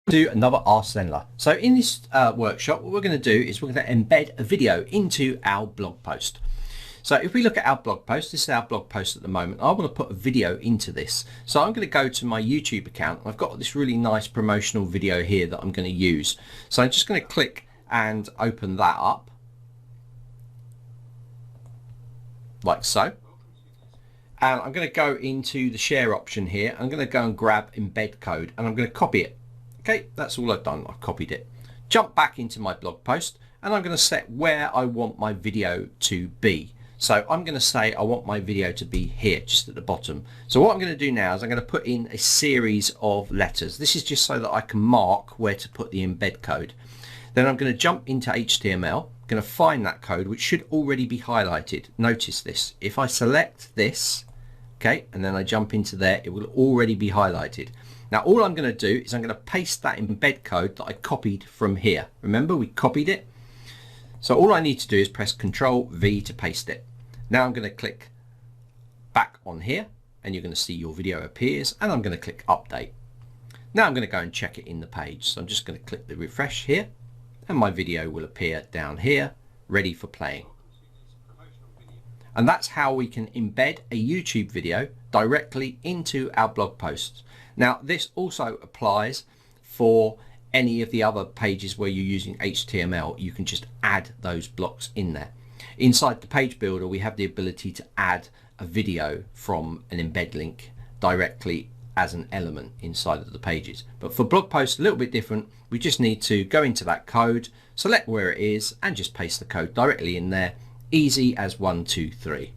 Do another Ask Zenler. So in this workshop, what we're going to do is we're going to embed a video into our blog post. So if we look at our blog post, this is our blog post at the moment. I want to put a video into this. So I'm going to go to my YouTube account. I've got this really nice promotional video here that I'm going to use. So I'm just going to click and open that up like so. And I'm going to go into the share option here. I'm going to go and grab embed code and I'm going to copy it. Okay, that's all I've done. I've copied it. Jump back into my blog post and I'm going to set where I want my video to be. So I'm going to say I want my video to be here, just at the bottom. So what I'm going to do now is I'm going to put in a series of letters. This is just so that I can mark where to put the embed code. Then I'm going to jump into HTML. I'm going to find that code, which should already be highlighted. Notice this. If I select this, okay, and then I jump into there, it will already be highlighted. Now all I'm going to do is I'm going to paste that embed code that I copied from here. Remember, we copied it. So all I need to do is press Ctrl V to paste it. Now I'm going to click back on here and you're going to see your video appears, and I'm going to click update. Now I'm going to go and check it in the page. So I'm just going to click the refresh here and my video will appear down here, ready for playing. And that's how we can embed a YouTube video directly into our blog posts. Now this also applies for any of the other pages where you're using HTML. You can just add those blocks in there. Inside the page builder, we have the ability to add a video from an embed link directly as an element inside of the pages. But for blog posts, a little bit different. We just need to go into that code, select where it is, and just paste the code directly in there. Easy as 1, 2, 3.